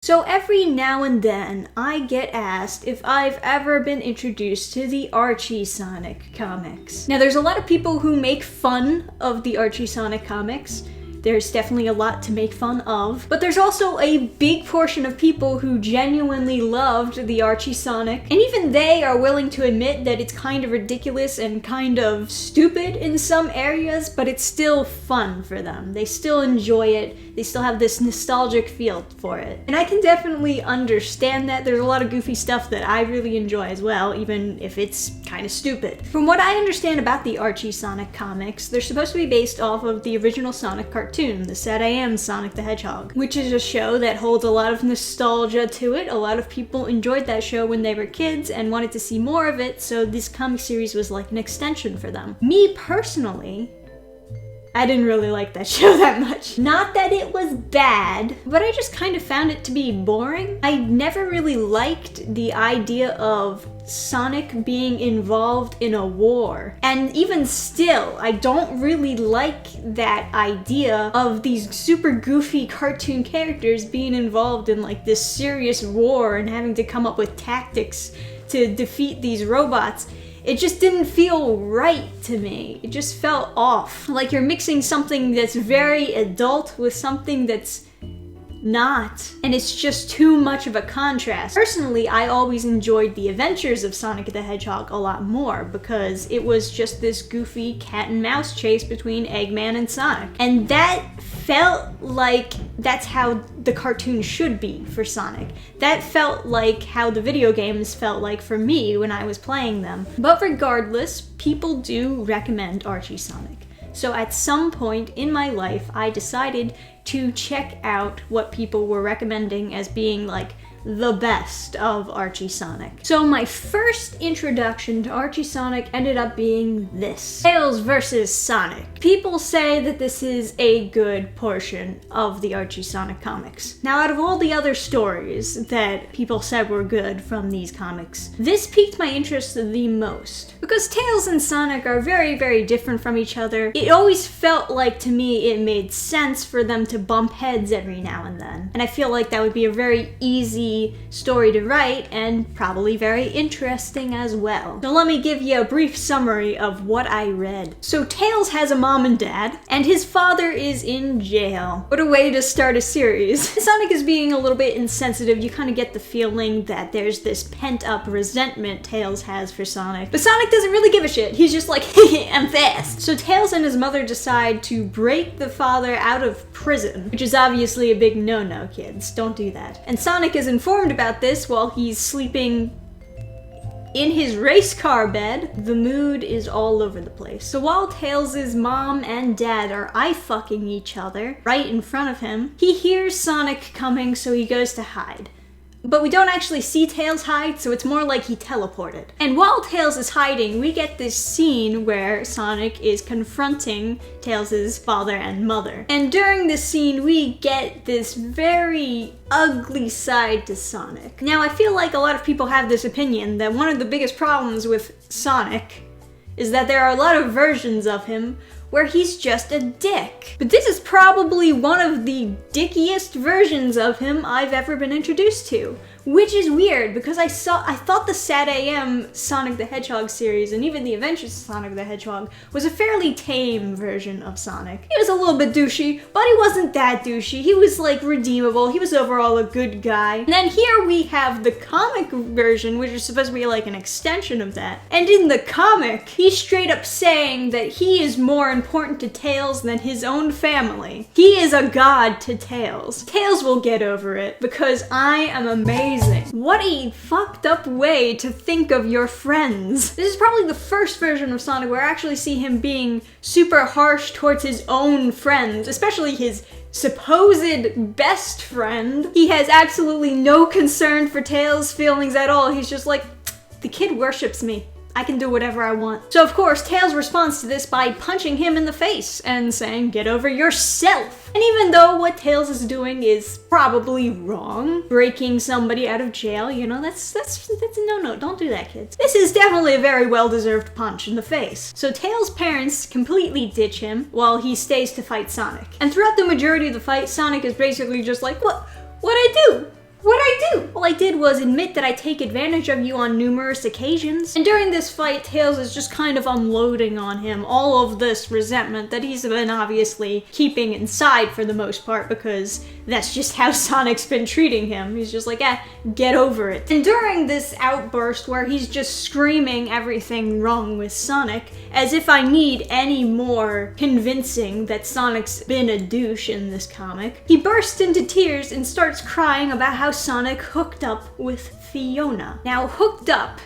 So every now and then, I get asked if I've ever been introduced to the Archie Sonic comics. Now there's a lot of people who make fun of the Archie Sonic comics. There's definitely a lot to make fun of, but there's also a big portion of people who genuinely loved the Archie Sonic, and even they are willing to admit that it's kind of ridiculous and kind of stupid in some areas, but it's still fun for them. They still enjoy it. They still have this nostalgic feel for it. And I can definitely understand that. There's a lot of goofy stuff that I really enjoy as well, even if it's kind of stupid. From what I understand about the Archie Sonic comics, they're supposed to be based off of the original Sonic cartoon, the Sad I Am Sonic the Hedgehog, which is a show that holds a lot of nostalgia to it. A lot of people enjoyed that show when they were kids and wanted to see more of it, so this comic series was like an extension for them. Me personally, I didn't really like that show that much. Not that it was bad, but I just kind of found it to be boring. I never really liked the idea of Sonic being involved in a war. And even still, I don't really like that idea of these super goofy cartoon characters being involved in like this serious war and having to come up with tactics to defeat these robots. It just didn't feel right to me. It just felt off. Like you're mixing something that's very adult with something that's not. And it's just too much of a contrast. Personally, I always enjoyed the adventures of Sonic the Hedgehog a lot more because it was just this goofy cat and mouse chase between Eggman and Sonic. And that felt like that's how the cartoon should be for Sonic. That felt like how the video games felt like for me when I was playing them. But regardless, people do recommend Archie Sonic. So at some point in my life, I decided to check out what people were recommending as being like the best of Archie Sonic. So my first introduction to Archie Sonic ended up being this: Tails vs. Sonic. People say that this is a good portion of the Archie Sonic comics. Now, out of all the other stories that people said were good from these comics, this piqued my interest the most. Because Tails and Sonic are very, very different from each other, it always felt like to me it made sense for them to bump heads every now and then. And I feel like that would be a very easy story to write and probably very interesting as well. So let me give you a brief summary of what I read. So Tails has a mom and dad, and his father is in jail. What a way to start a series. Sonic is being a little bit insensitive. You kind of get the feeling that there's this pent-up resentment Tails has for Sonic. But Sonic doesn't really give a shit. He's just like, I'm fast. So Tails and his mother decide to break the father out of prison, which is obviously a big no-no, kids. Don't do that. And Sonic is informed about this while he's sleeping in his race car bed. The mood is all over the place. So while Tails' mom and dad are eye-fucking each other right in front of him, he hears Sonic coming, so he goes to hide. But we don't actually see Tails hide, so it's more like he teleported. And while Tails is hiding, we get this scene where Sonic is confronting Tails' father and mother. And during this scene, we get this very ugly side to Sonic. Now, I feel like a lot of people have this opinion that one of the biggest problems with Sonic is that there are a lot of versions of him where he's just a dick. But this is probably one of the dickiest versions of him I've ever been introduced to. Which is weird, because I thought the Sad AM Sonic the Hedgehog series, and even the Adventures of Sonic the Hedgehog, was a fairly tame version of Sonic. He was a little bit douchey, but he wasn't that douchey. He was like redeemable. He was overall a good guy. And then here we have the comic version, which is supposed to be like an extension of that. And in the comic, he's straight up saying that he is more important to Tails than his own family. He is a god to Tails. Tails will get over it, because I am amazing. What a fucked up way to think of your friends. This is probably the first version of Sonic where I actually see him being super harsh towards his own friends, especially his supposed best friend. He has absolutely no concern for Tails' feelings at all. He's just like, the kid worships me. I can do whatever I want. So of course, Tails responds to this by punching him in the face and saying, get over yourself. And even though what Tails is doing is probably wrong, breaking somebody out of jail, you know, that's a no-no. Don't do that, kids. This is definitely a very well-deserved punch in the face. So Tails' parents completely ditch him while he stays to fight Sonic. And throughout the majority of the fight, Sonic is basically just like, what'd I do? was admit that I take advantage of you on numerous occasions. And during this fight, Tails is just kind of unloading on him all of this resentment that he's been obviously keeping inside for the most part, because that's just how Sonic's been treating him. He's just like, get over it. And during this outburst where he's just screaming everything wrong with Sonic, as if I need any more convincing that Sonic's been a douche in this comic, he bursts into tears and starts crying about how Sonic hooked up with Fiona. Now, hooked up,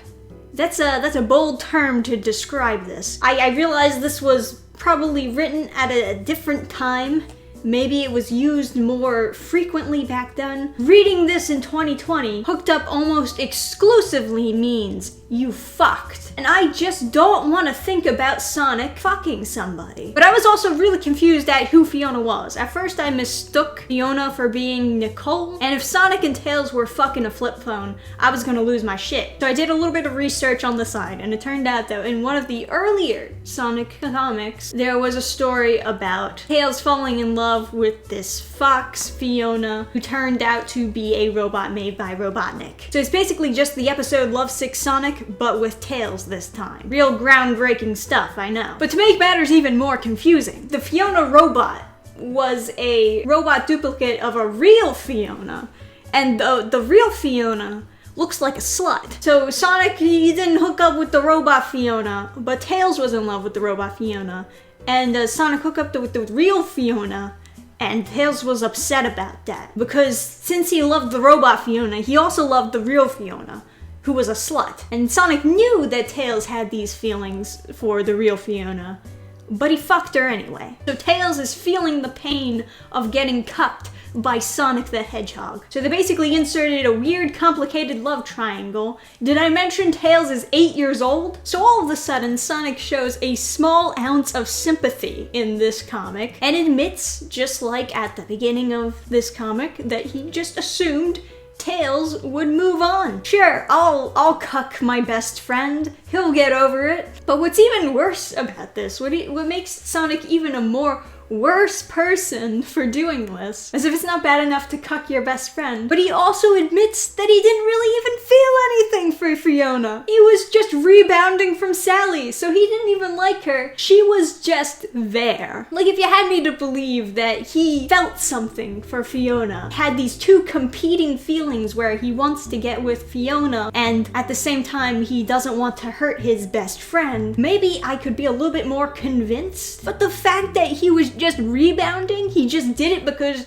that's a bold term to describe this. I realize this was probably written at a different time. Maybe it was used more frequently back then. Reading this in 2020, hooked up almost exclusively means you fucked. And I just don't want to think about Sonic fucking somebody. But I was also really confused at who Fiona was. At first I mistook Fiona for being Nicole, and if Sonic and Tails were fucking a flip phone, I was gonna lose my shit. So I did a little bit of research on the side, and it turned out that in one of the earlier Sonic comics, there was a story about Tails falling in love with this fox, Fiona, who turned out to be a robot made by Robotnik. So it's basically just the episode Lovesick Sonic, but with Tails this time. Real groundbreaking stuff, I know. But to make matters even more confusing, the Fiona robot was a robot duplicate of a real Fiona, and the real Fiona looks like a slut. So Sonic, he didn't hook up with the robot Fiona, but Tails was in love with the robot Fiona, and Sonic hooked up with the real Fiona, and Tails was upset about that, because since he loved the robot Fiona, he also loved the real Fiona, who was a slut. And Sonic knew that Tails had these feelings for the real Fiona, but he fucked her anyway. So Tails is feeling the pain of getting cucked by Sonic the Hedgehog. So they basically inserted a weird, complicated love triangle. Did I mention Tails is 8 years old? So all of a sudden, Sonic shows a small ounce of sympathy in this comic, and admits, just like at the beginning of this comic, that he just assumed Tails would move on. Sure, I'll cuck my best friend. He'll get over it. But what's even worse about this, what makes Sonic even a more worse person for doing this, as if it's not bad enough to cuck your best friend, but he also admits that he didn't really even feel anything for Fiona. He was just rebounding from Sally, so he didn't even like her. She was just there. Like, if you had me to believe that he felt something for Fiona, had these two competing feelings where he wants to get with Fiona and at the same time he doesn't want to hurt his best friend, maybe I could be a little bit more convinced. But the fact that he was just rebounding, he just did it because,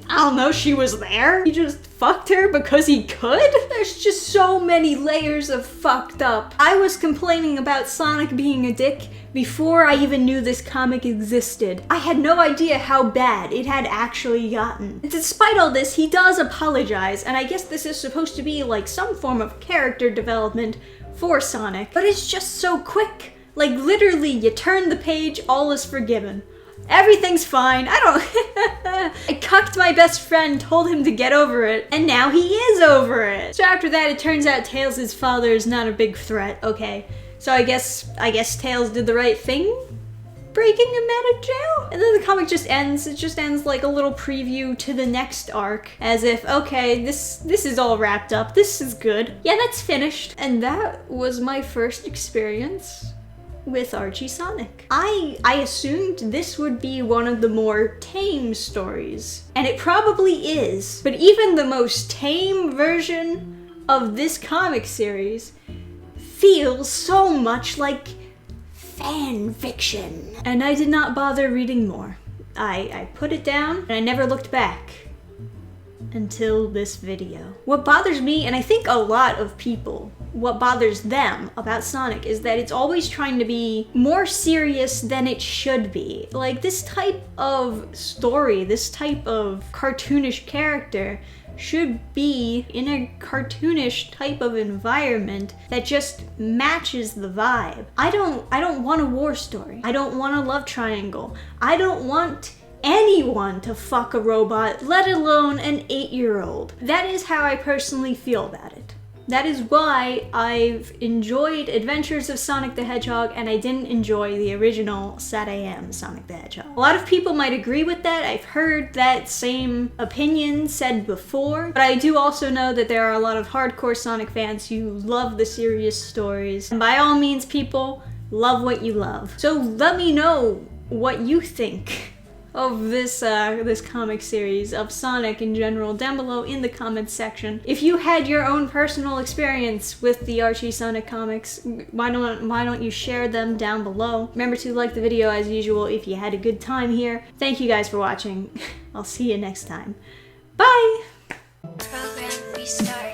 I don't know, she was there? He just fucked her because he could? There's just so many layers of fucked up. I was complaining about Sonic being a dick before I even knew this comic existed. I had no idea how bad it had actually gotten. Despite all this, he does apologize, and I guess this is supposed to be like some form of character development for Sonic, but it's just so quick. Like, literally, you turn the page, all is forgiven. Everything's fine. I cucked my best friend, told him to get over it, and now he is over it. So after that, it turns out Tails' father is not a big threat. Okay, so I guess Tails did the right thing, breaking him out of jail? And then the comic just ends. It just ends like a little preview to the next arc, as if, okay, this is all wrapped up. This is good. Yeah, that's finished. And that was my first experience with Archie Sonic. I assumed this would be one of the more tame stories, and it probably is, but even the most tame version of this comic series feels so much like fan fiction. And I did not bother reading more. I put it down, and I never looked back until this video. What bothers me, and I think a lot of people, what bothers them about Sonic, is that it's always trying to be more serious than it should be. Like, this type of story, this type of cartoonish character should be in a cartoonish type of environment that just matches the vibe. I don't want a war story. I don't want a love triangle. I don't want anyone to fuck a robot, let alone an 8-year-old. That is how I personally feel about it. That is why I've enjoyed Adventures of Sonic the Hedgehog and I didn't enjoy the original SatAM Sonic the Hedgehog. A lot of people might agree with that. I've heard that same opinion said before, but I do also know that there are a lot of hardcore Sonic fans who love the serious stories. And by all means, people, love what you love. So let me know what you think of this this comic series, of Sonic in general, down below in the comments section. If you had your own personal experience with the Archie Sonic comics, why don't you share them down below? Remember to like the video as usual if you had a good time here. Thank you guys for watching. I'll see you next time. Bye! Program restart.